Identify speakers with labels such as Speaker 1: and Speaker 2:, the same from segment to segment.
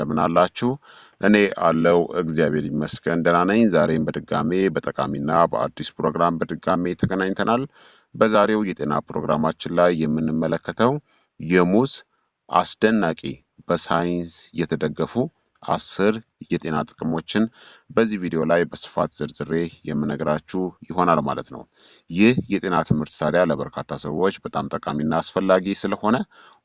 Speaker 1: እንደምን አላችሁ? እኔ አለው እግዚአብሔር ይመስገን ደህና ነኝ። ዛሬም በድጋሜ በጠቃሚና በአዲስ ፕሮግራም በድጋሜ ተገናኝተናል። በዛሬው የጤና ፕሮግራማችን ላይ የምንመለከተው የሙዝ አስደናቂ በሳይንስ የተደገፉ 10 የጤና ጥቅሞችን በዚህ ቪዲዮ ላይ በስፋት ዝርዝሬ የምነግራችሁ ይሆናል ማለት ነው። ይህ የጤና ትምህርት ታዲያ ለበርካታ ሰዎች በጣም ጠቃሚና አስፈላጊ ስለሆነ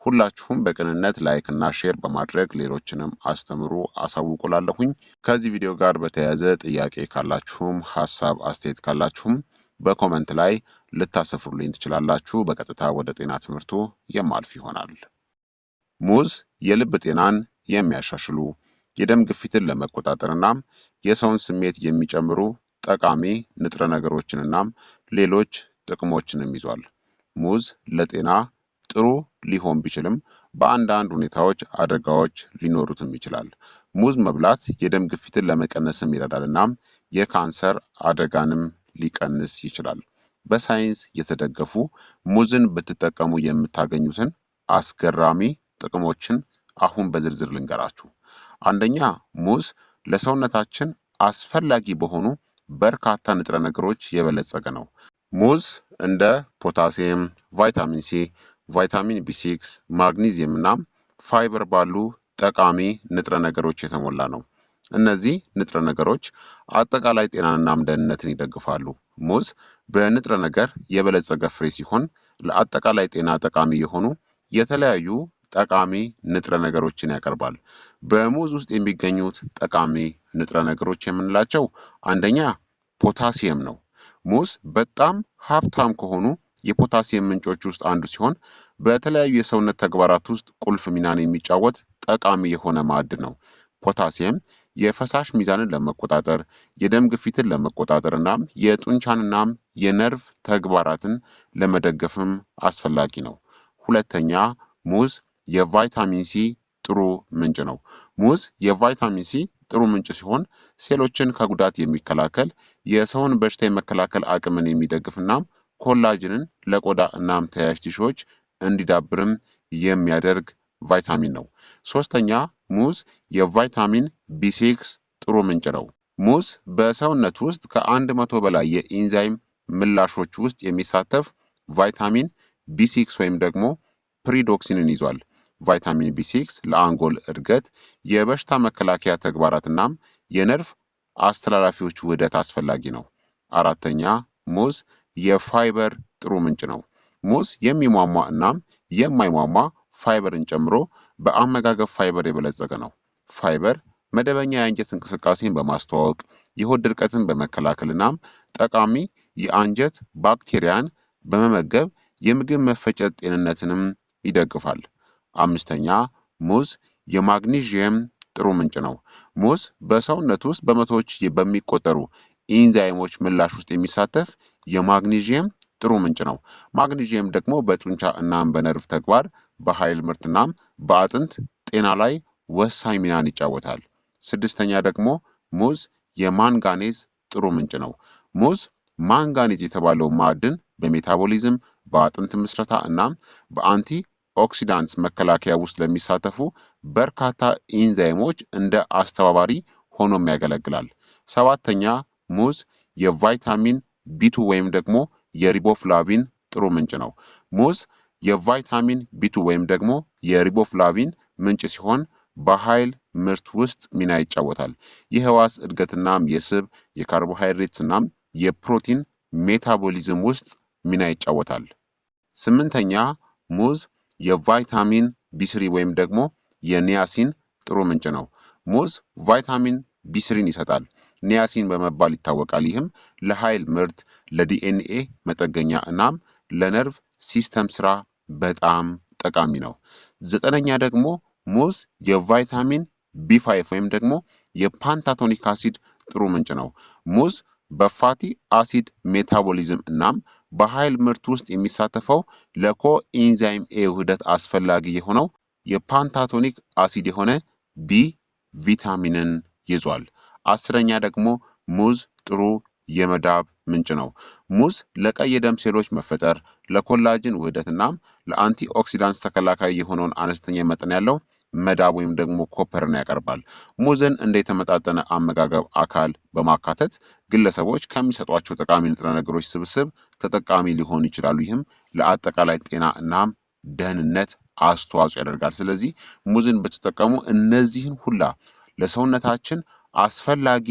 Speaker 1: ሁላችሁም በቅንነት ላይክ እና ሼር በማድረግ ሌሎችንም አስተምሩ አሳውቁላለሁኝ። ከዚህ ቪዲዮ ጋር በተያያዘ ጥያቄ ካላችሁም ሀሳብ አስተያየት ካላችሁም በኮመንት ላይ ልታሰፍሩልኝ ትችላላችሁ። በቀጥታ ወደ ጤና ትምህርቱ የማልፍ ይሆናል። ሙዝ የልብ ጤናን የሚያሻሽሉ የደም ግፊትን ለመቆጣጠርና የሰውን ስሜት የሚጨምሩ ጠቃሚ ንጥረ ነገሮችንናም ሌሎች ጥቅሞችንም ይዟል። ሙዝ ለጤና ጥሩ ሊሆን ቢችልም በአንዳንድ ሁኔታዎች አደጋዎች ሊኖሩትም ይችላል። ሙዝ መብላት የደም ግፊትን ለመቀነስም ይረዳል እናም የካንሰር አደጋንም ሊቀንስ ይችላል። በሳይንስ የተደገፉ ሙዝን ብትጠቀሙ የምታገኙትን አስገራሚ ጥቅሞችን አሁን በዝርዝር ልንገራችሁ። አንደኛ፣ ሙዝ ለሰውነታችን አስፈላጊ በሆኑ በርካታ ንጥረ ነገሮች የበለጸገ ነው። ሙዝ እንደ ፖታሲየም፣ ቫይታሚን ሲ፣ ቫይታሚን ቢ6፣ ማግኒዚየም እና ፋይበር ባሉ ጠቃሚ ንጥረ ነገሮች የተሞላ ነው። እነዚህ ንጥረ ነገሮች አጠቃላይ ጤናንናም ደህንነትን ይደግፋሉ። ሙዝ በንጥረ ነገር የበለጸገ ፍሬ ሲሆን ለአጠቃላይ ጤና ጠቃሚ የሆኑ የተለያዩ ጠቃሚ ንጥረ ነገሮችን ያቀርባል። በሙዝ ውስጥ የሚገኙት ጠቃሚ ንጥረ ነገሮች የምንላቸው አንደኛ ፖታሲየም ነው። ሙዝ በጣም ሀብታም ከሆኑ የፖታሲየም ምንጮች ውስጥ አንዱ ሲሆን በተለያዩ የሰውነት ተግባራት ውስጥ ቁልፍ ሚናን የሚጫወት ጠቃሚ የሆነ ማዕድን ነው። ፖታሲየም የፈሳሽ ሚዛንን ለመቆጣጠር፣ የደም ግፊትን ለመቆጣጠር እናም የጡንቻንናም የነርቭ ተግባራትን ለመደገፍም አስፈላጊ ነው። ሁለተኛ፣ ሙዝ የቫይታሚን ሲ ጥሩ ምንጭ ነው። ሙዝ የቫይታሚን ሲ ጥሩ ምንጭ ሲሆን ሴሎችን ከጉዳት የሚከላከል፣ የሰውን በሽታ የመከላከል አቅምን የሚደግፍ እናም ኮላጅንን ለቆዳ እናም ተያያዥ ቲሹዎች እንዲዳብርም የሚያደርግ ቫይታሚን ነው። ሶስተኛ፣ ሙዝ የቫይታሚን ቢ6 ጥሩ ምንጭ ነው። ሙዝ በሰውነት ውስጥ ከ100 በላይ የኢንዛይም ምላሾች ውስጥ የሚሳተፍ ቫይታሚን ቢ6 ወይም ደግሞ ፕሪዶክሲንን ይዟል። ቫይታሚን ቢ6 ለአንጎል እድገት፣ የበሽታ መከላከያ ተግባራትናም የነርቭ አስተላላፊዎች ውህደት አስፈላጊ ነው። አራተኛ፣ ሙዝ የፋይበር ጥሩ ምንጭ ነው። ሙዝ የሚሟሟ እናም የማይሟሟ ፋይበርን ጨምሮ በአመጋገብ ፋይበር የበለጸገ ነው። ፋይበር መደበኛ የአንጀት እንቅስቃሴን በማስተዋወቅ የሆድ ድርቀትን በመከላከል እናም ጠቃሚ የአንጀት ባክቴሪያን በመመገብ የምግብ መፈጨት ጤንነትንም ይደግፋል። አምስተኛ፣ ሙዝ የማግኒዥየም ጥሩ ምንጭ ነው። ሙዝ በሰውነት ውስጥ በመቶዎች በሚቆጠሩ ኢንዛይሞች ምላሽ ውስጥ የሚሳተፍ የማግኒዥየም ጥሩ ምንጭ ነው። ማግኒዥየም ደግሞ በጡንቻ እናም በነርቭ ተግባር፣ በኃይል ምርትናም በአጥንት ጤና ላይ ወሳኝ ሚናን ይጫወታል። ስድስተኛ ደግሞ ሙዝ የማንጋኔዝ ጥሩ ምንጭ ነው። ሙዝ ማንጋኔዝ የተባለው ማዕድን በሜታቦሊዝም፣ በአጥንት ምስረታ እናም በአንቲ ኦክሲዳንትስ መከላከያ ውስጥ ለሚሳተፉ በርካታ ኢንዛይሞች እንደ አስተባባሪ ሆኖም ያገለግላል። ሰባተኛ፣ ሙዝ የቫይታሚን ቢ2 ወይም ደግሞ የሪቦፍላቪን ጥሩ ምንጭ ነው። ሙዝ የቫይታሚን ቢ2 ወይም ደግሞ የሪቦፍላቪን ምንጭ ሲሆን በኃይል ምርት ውስጥ ሚና ይጫወታል። የህዋስ እድገትናም የስብ የካርቦሃይድሬትስ እናም የፕሮቲን ሜታቦሊዝም ውስጥ ሚና ይጫወታል። ስምንተኛ፣ ሙዝ የቫይታሚን ቢ3 ወይም ደግሞ የኒያሲን ጥሩ ምንጭ ነው። ሙዝ ቫይታሚን ቢ3ን ይሰጣል፣ ኒያሲን በመባል ይታወቃል። ይህም ለኃይል ምርት፣ ለዲኤንኤ መጠገኛ እናም ለነርቭ ሲስተም ስራ በጣም ጠቃሚ ነው። ዘጠነኛ ደግሞ ሙዝ የቫይታሚን ቢ5 ወይም ደግሞ የፓንታቶኒክ አሲድ ጥሩ ምንጭ ነው። ሙዝ በፋቲ አሲድ ሜታቦሊዝም እናም በኃይል ምርት ውስጥ የሚሳተፈው ለኮኢንዛይም ኤ ውህደት አስፈላጊ የሆነው የፓንታቶኒክ አሲድ የሆነ ቢ ቪታሚንን ይዟል። አስረኛ ደግሞ ሙዝ ጥሩ የመዳብ ምንጭ ነው። ሙዝ ለቀይ የደም ሴሎች መፈጠር፣ ለኮላጅን ውህደት እናም ለአንቲ ኦክሲዳንት ተከላካይ የሆነውን አነስተኛ መጠን ያለው መዳብ ወይም ደግሞ ኮፐርን ያቀርባል። ሙዝን እንደ የተመጣጠነ አመጋገብ አካል በማካተት ግለሰቦች ከሚሰጧቸው ጠቃሚ ንጥረ ነገሮች ስብስብ ተጠቃሚ ሊሆኑ ይችላሉ። ይህም ለአጠቃላይ ጤና እናም ደህንነት አስተዋጽኦ ያደርጋል። ስለዚህ ሙዝን ብትጠቀሙ እነዚህን ሁላ ለሰውነታችን አስፈላጊ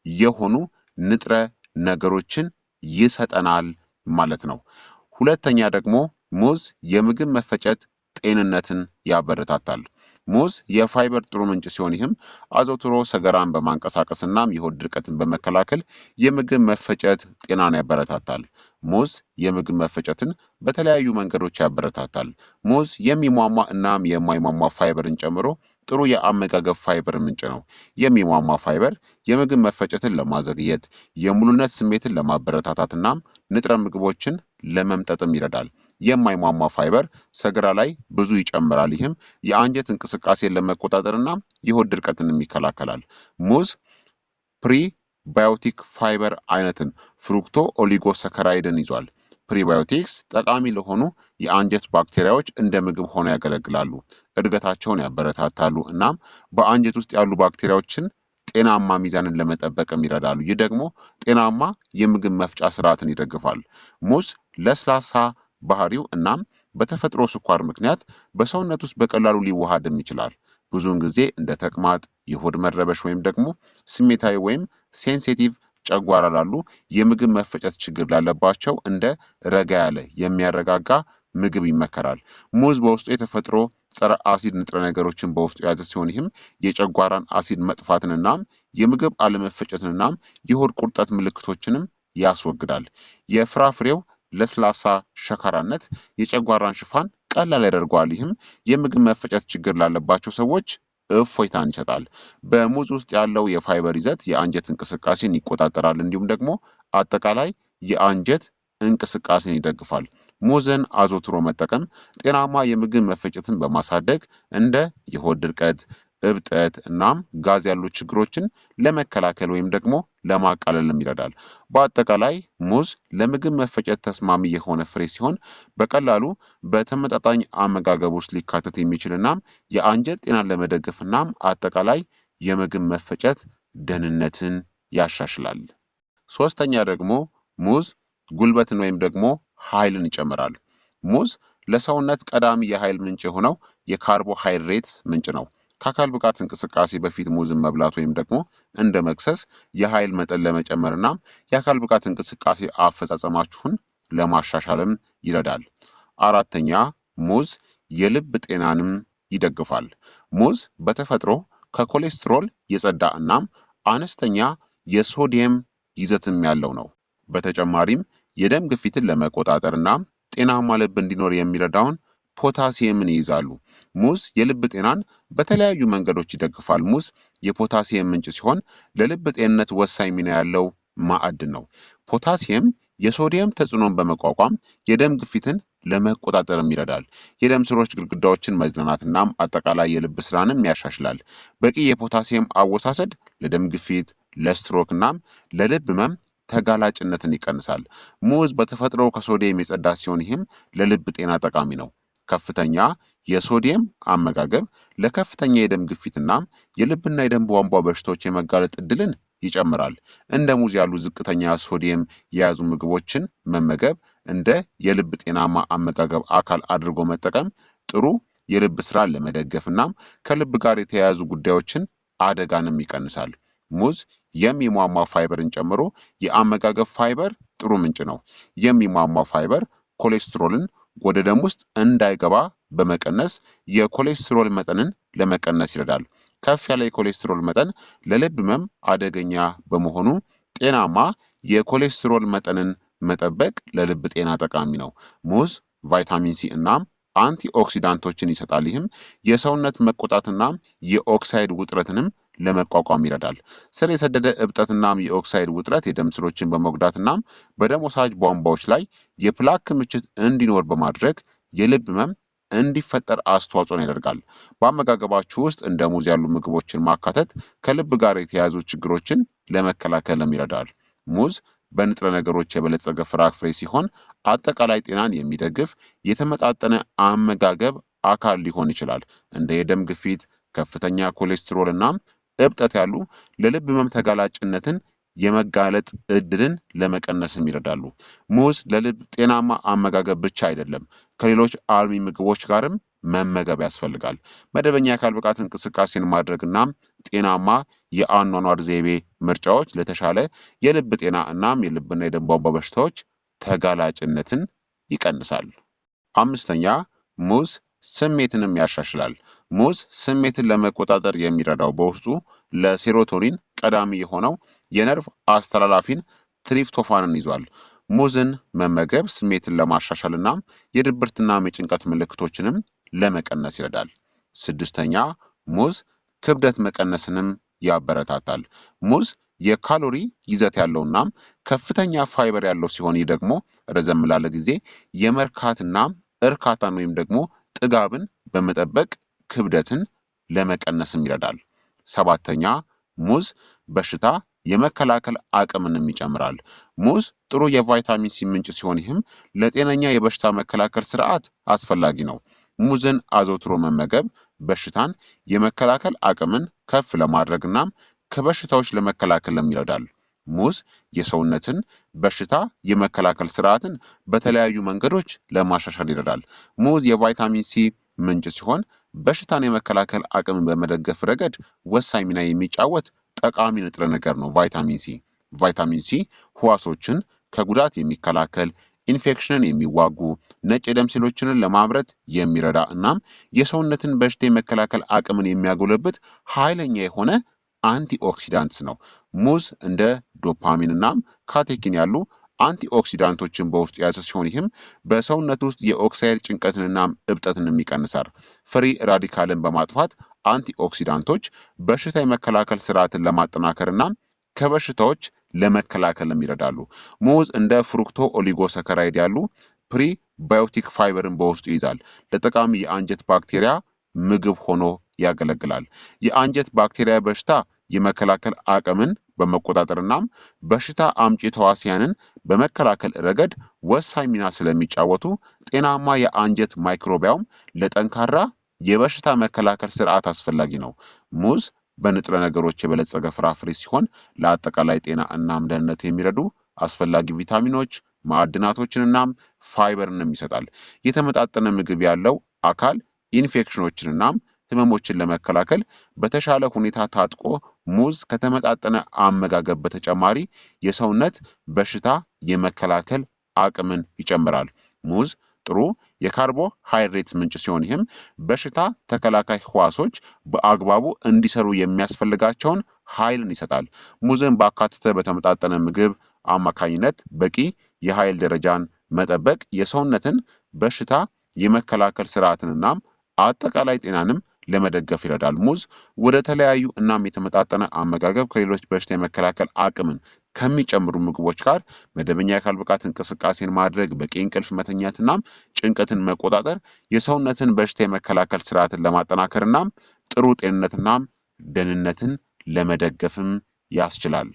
Speaker 1: የሆኑ ንጥረ ነገሮችን ይሰጠናል ማለት ነው። ሁለተኛ ደግሞ ሙዝ የምግብ መፈጨት ጤንነትን ያበረታታል። ሙዝ የፋይበር ጥሩ ምንጭ ሲሆን ይህም አዘውትሮ ሰገራን በማንቀሳቀስ እናም የሆድ ድርቀትን በመከላከል የምግብ መፈጨት ጤናን ያበረታታል። ሙዝ የምግብ መፈጨትን በተለያዩ መንገዶች ያበረታታል። ሙዝ የሚሟሟ እናም የማይሟሟ ፋይበርን ጨምሮ ጥሩ የአመጋገብ ፋይበር ምንጭ ነው። የሚሟሟ ፋይበር የምግብ መፈጨትን ለማዘግየት፣ የሙሉነት ስሜትን ለማበረታታት እናም ንጥረ ምግቦችን ለመምጠጥም ይረዳል። የማይሟሟ ፋይበር ሰገራ ላይ ብዙ ይጨምራል። ይህም የአንጀት እንቅስቃሴን ለመቆጣጠር እና የሆድ ድርቀትንም ይከላከላል። ሙዝ ፕሪባዮቲክ ፋይበር አይነትን ፍሩክቶ ኦሊጎሰከራይድን ይዟል። ፕሪባዮቲክስ ጠቃሚ ለሆኑ የአንጀት ባክቴሪያዎች እንደ ምግብ ሆነው ያገለግላሉ፣ እድገታቸውን ያበረታታሉ እናም በአንጀት ውስጥ ያሉ ባክቴሪያዎችን ጤናማ ሚዛንን ለመጠበቅም ይረዳሉ። ይህ ደግሞ ጤናማ የምግብ መፍጫ ስርዓትን ይደግፋል። ሙዝ ለስላሳ ባህሪው እናም በተፈጥሮ ስኳር ምክንያት በሰውነት ውስጥ በቀላሉ ሊዋሃድም ይችላል። ብዙውን ጊዜ እንደ ተቅማጥ፣ የሆድ መረበሽ ወይም ደግሞ ስሜታዊ ወይም ሴንሲቲቭ ጨጓራ ላሉ የምግብ መፈጨት ችግር ላለባቸው እንደ ረጋ ያለ የሚያረጋጋ ምግብ ይመከራል። ሙዝ በውስጡ የተፈጥሮ ጸረ አሲድ ንጥረ ነገሮችን በውስጡ የያዘ ሲሆን ይህም የጨጓራን አሲድ መጥፋትንናም የምግብ አለመፈጨትንናም የሆድ ቁርጠት ምልክቶችንም ያስወግዳል። የፍራፍሬው ለስላሳ ሸካራነት የጨጓራን ሽፋን ቀላል ያደርገዋል። ይህም የምግብ መፈጨት ችግር ላለባቸው ሰዎች እፎይታን ይሰጣል። በሙዝ ውስጥ ያለው የፋይበር ይዘት የአንጀት እንቅስቃሴን ይቆጣጠራል፣ እንዲሁም ደግሞ አጠቃላይ የአንጀት እንቅስቃሴን ይደግፋል። ሙዝን አዘውትሮ መጠቀም ጤናማ የምግብ መፈጨትን በማሳደግ እንደ የሆድ ድርቀት፣ እብጠት እናም ጋዝ ያሉ ችግሮችን ለመከላከል ወይም ደግሞ ለማቃለልም ይረዳል። በአጠቃላይ ሙዝ ለምግብ መፈጨት ተስማሚ የሆነ ፍሬ ሲሆን በቀላሉ በተመጣጣኝ አመጋገብ ውስጥ ሊካተት የሚችል እናም የአንጀት ጤናን ለመደገፍ እናም አጠቃላይ የምግብ መፈጨት ደህንነትን ያሻሽላል። ሶስተኛ ደግሞ ሙዝ ጉልበትን ወይም ደግሞ ኃይልን ይጨምራል። ሙዝ ለሰውነት ቀዳሚ የኃይል ምንጭ የሆነው የካርቦሃይድሬት ምንጭ ነው። ከአካል ብቃት እንቅስቃሴ በፊት ሙዝን መብላት ወይም ደግሞ እንደ መክሰስ የኃይል መጠን ለመጨመር እና የአካል ብቃት እንቅስቃሴ አፈጻጸማችሁን ለማሻሻልም ይረዳል። አራተኛ ሙዝ የልብ ጤናንም ይደግፋል። ሙዝ በተፈጥሮ ከኮሌስትሮል የጸዳ እናም አነስተኛ የሶዲየም ይዘትም ያለው ነው። በተጨማሪም የደም ግፊትን ለመቆጣጠር እና ጤናማ ልብ እንዲኖር የሚረዳውን ፖታሲየምን ይይዛሉ። ሙዝ የልብ ጤናን በተለያዩ መንገዶች ይደግፋል። ሙዝ የፖታሲየም ምንጭ ሲሆን ለልብ ጤንነት ወሳኝ ሚና ያለው ማዕድን ነው። ፖታሲየም የሶዲየም ተጽዕኖን በመቋቋም የደም ግፊትን ለመቆጣጠርም ይረዳል። የደም ስሮች ግድግዳዎችን መዝናናትናም አጠቃላይ የልብ ስራንም ያሻሽላል። በቂ የፖታሲየም አወሳሰድ ለደም ግፊት፣ ለስትሮክ እናም ለልብ ህመም ተጋላጭነትን ይቀንሳል። ሙዝ በተፈጥሮ ከሶዲየም የጸዳ ሲሆን ይህም ለልብ ጤና ጠቃሚ ነው። ከፍተኛ የሶዲየም አመጋገብ ለከፍተኛ የደም ግፊትና የልብና የደም ቧንቧ በሽታዎች የመጋለጥ እድልን ይጨምራል። እንደ ሙዝ ያሉ ዝቅተኛ ሶዲየም የያዙ ምግቦችን መመገብ እንደ የልብ ጤናማ አመጋገብ አካል አድርጎ መጠቀም ጥሩ የልብ ስራን ለመደገፍ እናም ከልብ ጋር የተያያዙ ጉዳዮችን አደጋንም ይቀንሳል። ሙዝ የሚሟሟ ፋይበርን ጨምሮ የአመጋገብ ፋይበር ጥሩ ምንጭ ነው። የሚሟሟ ፋይበር ኮሌስትሮልን ወደ ደም ውስጥ እንዳይገባ በመቀነስ የኮሌስትሮል መጠንን ለመቀነስ ይረዳል። ከፍ ያለ የኮሌስትሮል መጠን ለልብ ህመም አደገኛ በመሆኑ ጤናማ የኮሌስትሮል መጠንን መጠበቅ ለልብ ጤና ጠቃሚ ነው። ሙዝ ቫይታሚን ሲ እናም አንቲ ኦክሲዳንቶችን ይሰጣል። ይህም የሰውነት መቆጣትና የኦክሳይድ ውጥረትንም ለመቋቋም ይረዳል። ስር የሰደደ እብጠትናም የኦክሳይድ ውጥረት የደም ስሮችን በመጉዳትናም በደም ወሳጅ ቧንቧዎች ላይ የፕላክ ክምችት እንዲኖር በማድረግ የልብ ህመም እንዲፈጠር አስተዋጽኦን ያደርጋል። በአመጋገባችሁ ውስጥ እንደ ሙዝ ያሉ ምግቦችን ማካተት ከልብ ጋር የተያያዙ ችግሮችን ለመከላከልም ይረዳል። ሙዝ በንጥረ ነገሮች የበለጸገ ፍራፍሬ ሲሆን አጠቃላይ ጤናን የሚደግፍ የተመጣጠነ አመጋገብ አካል ሊሆን ይችላል። እንደ የደም ግፊት፣ ከፍተኛ ኮሌስትሮል እናም እብጠት ያሉ ለልብ ህመም ተጋላጭነትን የመጋለጥ እድልን ለመቀነስም ይረዳሉ። ሙዝ ለልብ ጤናማ አመጋገብ ብቻ አይደለም፣ ከሌሎች አልሚ ምግቦች ጋርም መመገብ ያስፈልጋል። መደበኛ የአካል ብቃት እንቅስቃሴን ማድረግና ጤናማ የአኗኗር ዘይቤ ምርጫዎች ለተሻለ የልብ ጤና እናም የልብና የደም ቧንቧ በሽታዎች ተጋላጭነትን ይቀንሳል። አምስተኛ ሙዝ ስሜትንም ያሻሽላል። ሙዝ ስሜትን ለመቆጣጠር የሚረዳው በውስጡ ለሴሮቶኒን ቀዳሚ የሆነው የነርቭ አስተላላፊን ትሪፕቶፋንን ይዟል። ሙዝን መመገብ ስሜትን ለማሻሻል እናም የድብርትና የጭንቀት ምልክቶችንም ለመቀነስ ይረዳል። ስድስተኛ ሙዝ ክብደት መቀነስንም ያበረታታል። ሙዝ የካሎሪ ይዘት ያለውናም ከፍተኛ ፋይበር ያለው ሲሆን ይህ ደግሞ ረዘም ላለ ጊዜ የመርካትና እርካታን ወይም ደግሞ ጥጋብን በመጠበቅ ክብደትን ለመቀነስም ይረዳል። ሰባተኛ ሙዝ በሽታ የመከላከል አቅምንም ይጨምራል። ሙዝ ጥሩ የቫይታሚን ሲ ምንጭ ሲሆን ይህም ለጤነኛ የበሽታ መከላከል ስርዓት አስፈላጊ ነው። ሙዝን አዘውትሮ መመገብ በሽታን የመከላከል አቅምን ከፍ ለማድረግናም ከበሽታዎች ለመከላከልም ይረዳል። ሙዝ የሰውነትን በሽታ የመከላከል ስርዓትን በተለያዩ መንገዶች ለማሻሻል ይረዳል። ሙዝ የቫይታሚን ሲ ምንጭ ሲሆን በሽታን የመከላከል አቅምን በመደገፍ ረገድ ወሳኝ ሚና የሚጫወት ጠቃሚ ንጥረ ነገር ነው። ቫይታሚን ሲ ህዋሶችን ከጉዳት የሚከላከል ኢንፌክሽንን የሚዋጉ ነጭ የደም ሴሎችን ለማምረት የሚረዳ እናም የሰውነትን በሽታ የመከላከል አቅምን የሚያጎለብት ኃይለኛ የሆነ አንቲኦክሲዳንትስ ነው። ሙዝ እንደ ዶፓሚን እናም ካቴኪን ያሉ አንቲኦክሲዳንቶችን በውስጡ የያዘ ሲሆን ይህም በሰውነት ውስጥ የኦክሳይድ ጭንቀትንና እብጠትን ይቀንሳል። ፍሪ ራዲካልን በማጥፋት አንቲኦክሲዳንቶች በሽታ የመከላከል ስርዓትን ለማጠናከርና ከበሽታዎች ለመከላከልም ይረዳሉ። ሙዝ እንደ ፍሩክቶ ኦሊጎሰከራይድ ያሉ ፕሪባዮቲክ ፋይበርን በውስጡ ይይዛል። ለጠቃሚ የአንጀት ባክቴሪያ ምግብ ሆኖ ያገለግላል። የአንጀት ባክቴሪያ በሽታ የመከላከል አቅምን በመቆጣጠርናም በሽታ አምጪ ተዋሲያንን በመከላከል ረገድ ወሳኝ ሚና ስለሚጫወቱ ጤናማ የአንጀት ማይክሮቢያም ለጠንካራ የበሽታ መከላከል ስርዓት አስፈላጊ ነው። ሙዝ በንጥረ ነገሮች የበለጸገ ፍራፍሬ ሲሆን ለአጠቃላይ ጤና እናም ደህንነት የሚረዱ አስፈላጊ ቪታሚኖች፣ ማዕድናቶችን እናም ፋይበርንም ይሰጣል። የተመጣጠነ ምግብ ያለው አካል ኢንፌክሽኖችን እናም ህመሞችን ለመከላከል በተሻለ ሁኔታ ታጥቆ ሙዝ ከተመጣጠነ አመጋገብ በተጨማሪ የሰውነት በሽታ የመከላከል አቅምን ይጨምራል። ሙዝ ጥሩ የካርቦሃይድሬት ምንጭ ሲሆን ይህም በሽታ ተከላካይ ህዋሶች በአግባቡ እንዲሰሩ የሚያስፈልጋቸውን ኃይልን ይሰጣል። ሙዝን ባካተተ በተመጣጠነ ምግብ አማካኝነት በቂ የኃይል ደረጃን መጠበቅ የሰውነትን በሽታ የመከላከል ስርዓትንናም አጠቃላይ ጤናንም ለመደገፍ ይረዳል። ሙዝ ወደ ተለያዩ እናም የተመጣጠነ አመጋገብ ከሌሎች በሽታ የመከላከል አቅምን ከሚጨምሩ ምግቦች ጋር መደበኛ የአካል ብቃት እንቅስቃሴን ማድረግ፣ በቂ እንቅልፍ መተኛትናም ጭንቀትን መቆጣጠር የሰውነትን በሽታ የመከላከል ስርዓትን ለማጠናከርናም ጥሩ ጤንነትናም ደህንነትን ለመደገፍም ያስችላል።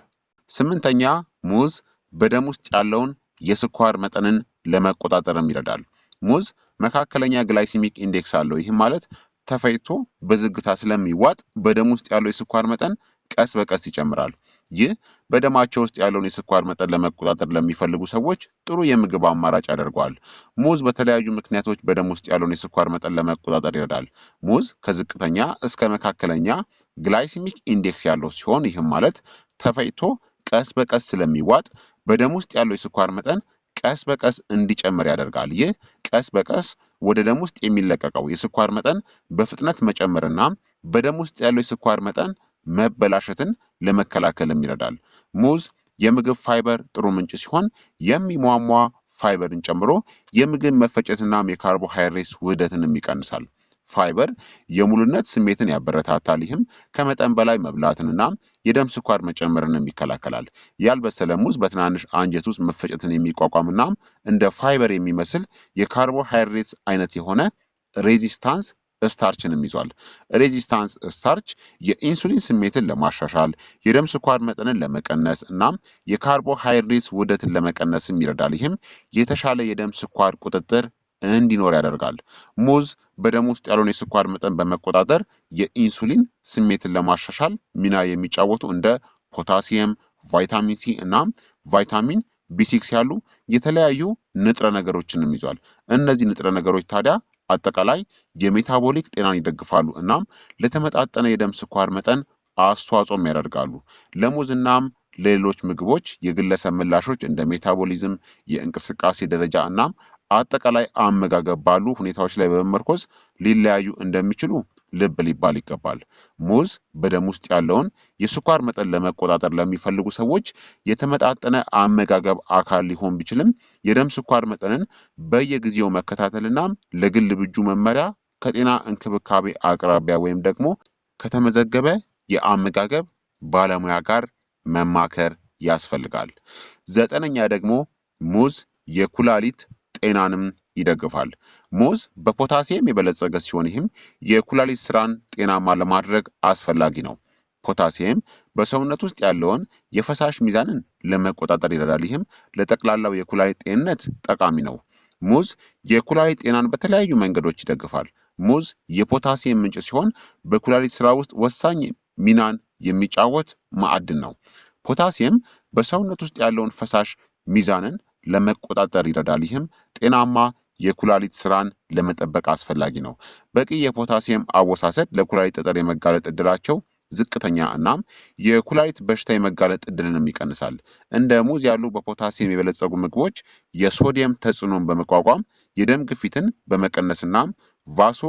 Speaker 1: ስምንተኛ ሙዝ በደም ውስጥ ያለውን የስኳር መጠንን ለመቆጣጠርም ይረዳል። ሙዝ መካከለኛ ግላይሲሚክ ኢንዴክስ አለው። ይህም ማለት ተፈጭቶ በዝግታ ስለሚዋጥ በደም ውስጥ ያለው የስኳር መጠን ቀስ በቀስ ይጨምራል። ይህ በደማቸው ውስጥ ያለውን የስኳር መጠን ለመቆጣጠር ለሚፈልጉ ሰዎች ጥሩ የምግብ አማራጭ ያደርገዋል። ሙዝ በተለያዩ ምክንያቶች በደም ውስጥ ያለውን የስኳር መጠን ለመቆጣጠር ይረዳል። ሙዝ ከዝቅተኛ እስከ መካከለኛ ግላይሲሚክ ኢንዴክስ ያለው ሲሆን ይህም ማለት ተፈጭቶ ቀስ በቀስ ስለሚዋጥ በደም ውስጥ ያለው የስኳር መጠን ቀስ በቀስ እንዲጨምር ያደርጋል። ይህ ቀስ በቀስ ወደ ደም ውስጥ የሚለቀቀው የስኳር መጠን በፍጥነት መጨመርና በደም ውስጥ ያለው የስኳር መጠን መበላሸትን ለመከላከልም ይረዳል። ሙዝ የምግብ ፋይበር ጥሩ ምንጭ ሲሆን የሚሟሟ ፋይበርን ጨምሮ የምግብ መፈጨትና የካርቦሃይድሬት ውህደትንም ይቀንሳል። ፋይበር የሙሉነት ስሜትን ያበረታታል። ይህም ከመጠን በላይ መብላትንና የደም ስኳር መጨመርንም ይከላከላል። ያልበሰለ ሙዝ በትናንሽ አንጀት ውስጥ መፈጨትን የሚቋቋምና እንደ ፋይበር የሚመስል የካርቦሃይድሬት አይነት የሆነ ሬዚስታንስ ስታርችንም ይዟል። ሬዚስታንስ ስታርች የኢንሱሊን ስሜትን ለማሻሻል፣ የደም ስኳር መጠንን ለመቀነስ እናም የካርቦሃይድሬት ውህደትን ለመቀነስም ይረዳል። ይህም የተሻለ የደም ስኳር ቁጥጥር እንዲኖር ያደርጋል። ሙዝ በደም ውስጥ ያለውን የስኳር መጠን በመቆጣጠር የኢንሱሊን ስሜትን ለማሻሻል ሚና የሚጫወቱ እንደ ፖታሲየም፣ ቫይታሚን ሲ እና ቫይታሚን ቢ6 ያሉ የተለያዩ ንጥረ ነገሮችንም ይዟል። እነዚህ ንጥረ ነገሮች ታዲያ አጠቃላይ የሜታቦሊክ ጤናን ይደግፋሉ እናም ለተመጣጠነ የደም ስኳር መጠን አስተዋጽኦም ያደርጋሉ። ለሙዝ እናም ለሌሎች ምግቦች የግለሰብ ምላሾች እንደ ሜታቦሊዝም፣ የእንቅስቃሴ ደረጃ እናም አጠቃላይ አመጋገብ ባሉ ሁኔታዎች ላይ በመመርኮዝ ሊለያዩ እንደሚችሉ ልብ ሊባል ይገባል። ሙዝ በደም ውስጥ ያለውን የስኳር መጠን ለመቆጣጠር ለሚፈልጉ ሰዎች የተመጣጠነ አመጋገብ አካል ሊሆን ቢችልም የደም ስኳር መጠንን በየጊዜው መከታተልና ለግል ብጁ መመሪያ ከጤና እንክብካቤ አቅራቢያ ወይም ደግሞ ከተመዘገበ የአመጋገብ ባለሙያ ጋር መማከር ያስፈልጋል። 9ኛ ደግሞ ሙዝ የኩላሊት ጤናንም ይደግፋል። ሙዝ በፖታሲየም የበለጸገ ሲሆን ይህም የኩላሊት ስራን ጤናማ ለማድረግ አስፈላጊ ነው። ፖታሲየም በሰውነት ውስጥ ያለውን የፈሳሽ ሚዛንን ለመቆጣጠር ይረዳል። ይህም ለጠቅላላው የኩላሊት ጤንነት ጠቃሚ ነው። ሙዝ የኩላሊት ጤናን በተለያዩ መንገዶች ይደግፋል። ሙዝ የፖታሲየም ምንጭ ሲሆን በኩላሊት ስራ ውስጥ ወሳኝ ሚናን የሚጫወት ማዕድን ነው። ፖታሲየም በሰውነት ውስጥ ያለውን ፈሳሽ ሚዛንን ለመቆጣጠር ይረዳል። ይህም ጤናማ የኩላሊት ስራን ለመጠበቅ አስፈላጊ ነው። በቂ የፖታሲየም አወሳሰድ ለኩላሊት ጠጠር የመጋለጥ እድላቸው ዝቅተኛ እናም የኩላሊት በሽታ የመጋለጥ እድልንም ይቀንሳል። እንደ ሙዝ ያሉ በፖታሲየም የበለጸጉ ምግቦች የሶዲየም ተጽዕኖን በመቋቋም የደም ግፊትን በመቀነስ እናም ቫሶ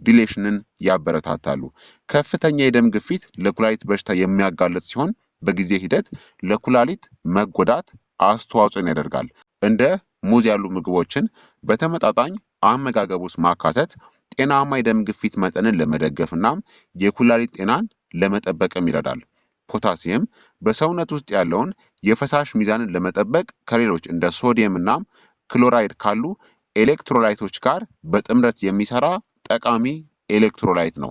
Speaker 1: ዲሌሽንን ያበረታታሉ። ከፍተኛ የደም ግፊት ለኩላሊት በሽታ የሚያጋለጥ ሲሆን በጊዜ ሂደት ለኩላሊት መጎዳት አስተዋጽኦን ያደርጋል። እንደ ሙዝ ያሉ ምግቦችን በተመጣጣኝ አመጋገብ ውስጥ ማካተት ጤናማ የደም ግፊት መጠንን ለመደገፍ እናም የኩላሊት ጤናን ለመጠበቅም ይረዳል። ፖታሲየም በሰውነት ውስጥ ያለውን የፈሳሽ ሚዛንን ለመጠበቅ ከሌሎች እንደ ሶዲየም እናም ክሎራይድ ካሉ ኤሌክትሮላይቶች ጋር በጥምረት የሚሰራ ጠቃሚ ኤሌክትሮላይት ነው።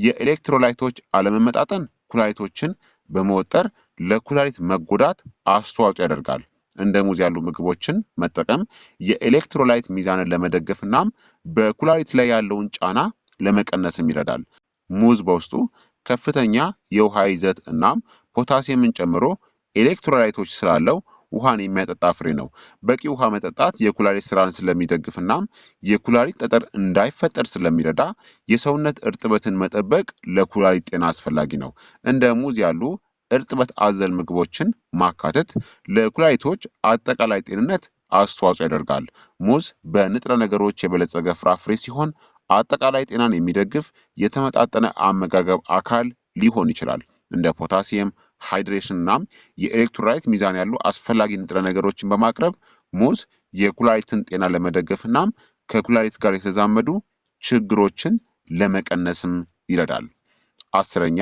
Speaker 1: የኤሌክትሮላይቶች አለመመጣጠን ኩላሊቶችን በመወጠር ለኩላሊት መጎዳት አስተዋጽኦ ያደርጋል። እንደ ሙዝ ያሉ ምግቦችን መጠቀም የኤሌክትሮላይት ሚዛንን ለመደገፍ እናም በኩላሊት ላይ ያለውን ጫና ለመቀነስም ይረዳል። ሙዝ በውስጡ ከፍተኛ የውሃ ይዘት እናም ፖታሲየምን ጨምሮ ኤሌክትሮላይቶች ስላለው ውሃን የሚያጠጣ ፍሬ ነው። በቂ ውሃ መጠጣት የኩላሊት ስራን ስለሚደግፍ እናም የኩላሊት ጠጠር እንዳይፈጠር ስለሚረዳ የሰውነት እርጥበትን መጠበቅ ለኩላሊት ጤና አስፈላጊ ነው። እንደ ሙዝ ያሉ እርጥበት አዘል ምግቦችን ማካተት ለኩላሊቶች አጠቃላይ ጤንነት አስተዋጽኦ ያደርጋል። ሙዝ በንጥረ ነገሮች የበለጸገ ፍራፍሬ ሲሆን አጠቃላይ ጤናን የሚደግፍ የተመጣጠነ አመጋገብ አካል ሊሆን ይችላል። እንደ ፖታሲየም፣ ሃይድሬሽን እናም የኤሌክትሮላይት ሚዛን ያሉ አስፈላጊ ንጥረ ነገሮችን በማቅረብ ሙዝ የኩላሊትን ጤና ለመደገፍ እናም ከኩላሊት ጋር የተዛመዱ ችግሮችን ለመቀነስም ይረዳል። 10ኛ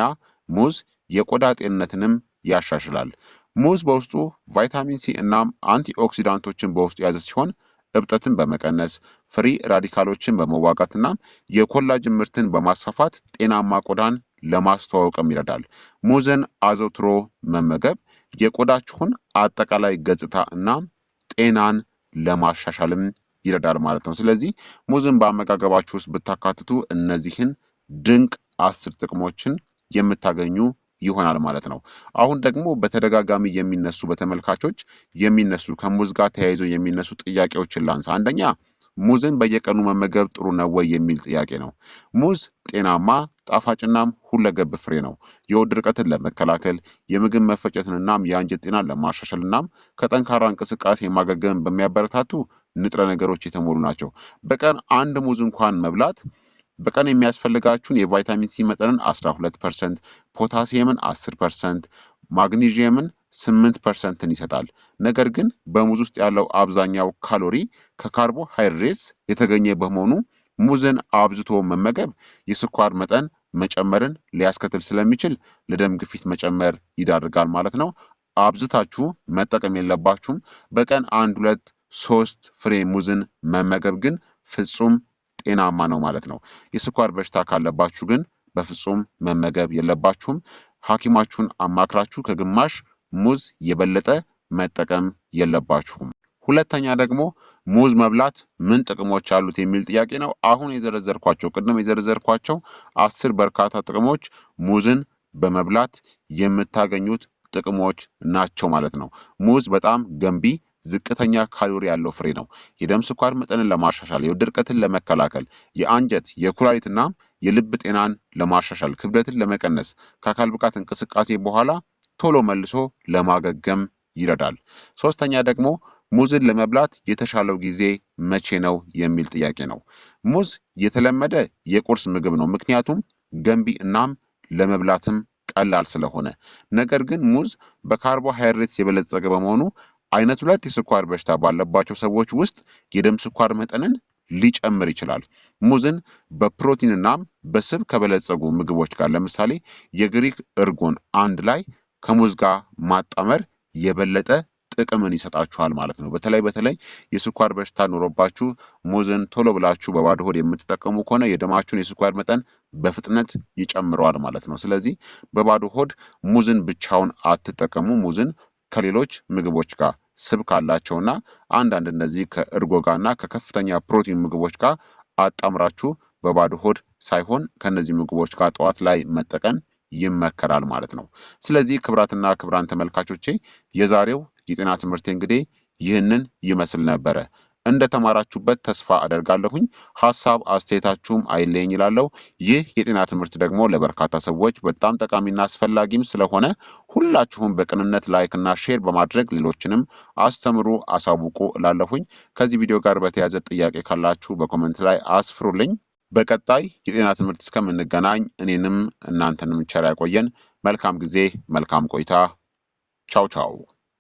Speaker 1: ሙዝ የቆዳ ጤንነትንም ያሻሽላል። ሙዝ በውስጡ ቫይታሚን ሲ እናም አንቲኦክሲዳንቶችን በውስጡ የያዘ ሲሆን እብጠትን በመቀነስ ፍሪ ራዲካሎችን በመዋጋት እናም የኮላጅን ምርትን በማስፋፋት ጤናማ ቆዳን ለማስተዋወቅም ይረዳል። ሙዝን አዘውትሮ መመገብ የቆዳችሁን አጠቃላይ ገጽታ እናም ጤናን ለማሻሻልም ይረዳል ማለት ነው። ስለዚህ ሙዝን በአመጋገባችሁ ውስጥ ብታካትቱ እነዚህን ድንቅ 10 ጥቅሞችን የምታገኙ ይሆናል ማለት ነው። አሁን ደግሞ በተደጋጋሚ የሚነሱ በተመልካቾች የሚነሱ ከሙዝ ጋር ተያይዞ የሚነሱ ጥያቄዎችን ላንሳ። አንደኛ ሙዝን በየቀኑ መመገብ ጥሩ ነው ወይ የሚል ጥያቄ ነው። ሙዝ ጤናማ ጣፋጭናም ሁለገብ ፍሬ ነው። የሆድ ድርቀትን ለመከላከል የምግብ መፈጨትንናም የአንጀት ጤናን ለማሻሻል እናም ከጠንካራ እንቅስቃሴ ማገገምን በሚያበረታቱ ንጥረ ነገሮች የተሞሉ ናቸው። በቀን አንድ ሙዝ እንኳን መብላት በቀን የሚያስፈልጋችሁን የቫይታሚን ሲ መጠንን 12%፣ ፖታሲየምን 10%፣ ማግኒዥየምን 8%ን ይሰጣል። ነገር ግን በሙዝ ውስጥ ያለው አብዛኛው ካሎሪ ከካርቦሃይድሬትስ የተገኘ በመሆኑ ሙዝን አብዝቶ መመገብ የስኳር መጠን መጨመርን ሊያስከትል ስለሚችል ለደም ግፊት መጨመር ይዳርጋል ማለት ነው። አብዝታችሁ መጠቀም የለባችሁም። በቀን 1፣ 2፣ 3 ፍሬ ሙዝን መመገብ ግን ፍጹም ጤናማ ነው ማለት ነው። የስኳር በሽታ ካለባችሁ ግን በፍጹም መመገብ የለባችሁም። ሐኪማችሁን አማክራችሁ ከግማሽ ሙዝ የበለጠ መጠቀም የለባችሁም። ሁለተኛ ደግሞ ሙዝ መብላት ምን ጥቅሞች አሉት የሚል ጥያቄ ነው። አሁን ቅድም የዘረዘርኳቸው 10 በርካታ ጥቅሞች ሙዝን በመብላት የምታገኙት ጥቅሞች ናቸው ማለት ነው። ሙዝ በጣም ገንቢ ዝቅተኛ ካሎሪ ያለው ፍሬ ነው። የደም ስኳር መጠንን ለማሻሻል፣ የሆድ ድርቀትን ለመከላከል፣ የአንጀት የኩላሊትና የልብ ጤናን ለማሻሻል፣ ክብደትን ለመቀነስ፣ ከአካል ብቃት እንቅስቃሴ በኋላ ቶሎ መልሶ ለማገገም ይረዳል። ሶስተኛ ደግሞ ሙዝን ለመብላት የተሻለው ጊዜ መቼ ነው የሚል ጥያቄ ነው። ሙዝ የተለመደ የቁርስ ምግብ ነው፣ ምክንያቱም ገንቢ እናም ለመብላትም ቀላል ስለሆነ። ነገር ግን ሙዝ በካርቦሃይድሬትስ የበለጸገ በመሆኑ አይነት 2 የስኳር በሽታ ባለባቸው ሰዎች ውስጥ የደም ስኳር መጠንን ሊጨምር ይችላል። ሙዝን በፕሮቲንና በስብ ከበለጸጉ ምግቦች ጋር ለምሳሌ የግሪክ እርጎን አንድ ላይ ከሙዝ ጋር ማጣመር የበለጠ ጥቅምን ይሰጣችኋል ማለት ነው። በተለይ የስኳር በሽታ ኖሮባችሁ ሙዝን ቶሎ ብላችሁ በባዶ ሆድ የምትጠቀሙ ከሆነ የደማችሁን የስኳር መጠን በፍጥነት ይጨምረዋል ማለት ነው። ስለዚህ በባዶ ሆድ ሙዝን ብቻውን አትጠቀሙ። ሙዝን ከሌሎች ምግቦች ጋር ስብ ካላቸውና አንዳንድ እነዚህ ከእርጎ ጋርና ከከፍተኛ ፕሮቲን ምግቦች ጋር አጣምራችሁ በባዶ ሆድ ሳይሆን ከነዚህ ምግቦች ጋር ጠዋት ላይ መጠቀም ይመከራል ማለት ነው። ስለዚህ ክቡራትና ክቡራን ተመልካቾቼ የዛሬው የጤና ትምህርት እንግዲህ ይህንን ይመስል ነበረ። እንደተማራችሁበት ተስፋ አደርጋለሁኝ። ሐሳብ አስተያየታችሁም አይለኝ ይላለው። ይህ የጤና ትምህርት ደግሞ ለበርካታ ሰዎች በጣም ጠቃሚና አስፈላጊም ስለሆነ ሁላችሁም በቅንነት ላይክና ሼር በማድረግ ሌሎችንም አስተምሩ፣ አሳውቁ እላለሁኝ። ከዚህ ቪዲዮ ጋር በተያያዘ ጥያቄ ካላችሁ በኮሜንት ላይ አስፍሩልኝ። በቀጣይ የጤና ትምህርት እስከምንገናኝ እኔንም እናንተንም ቸር ያቆየን። መልካም ጊዜ፣ መልካም ቆይታ። ቻው ቻው።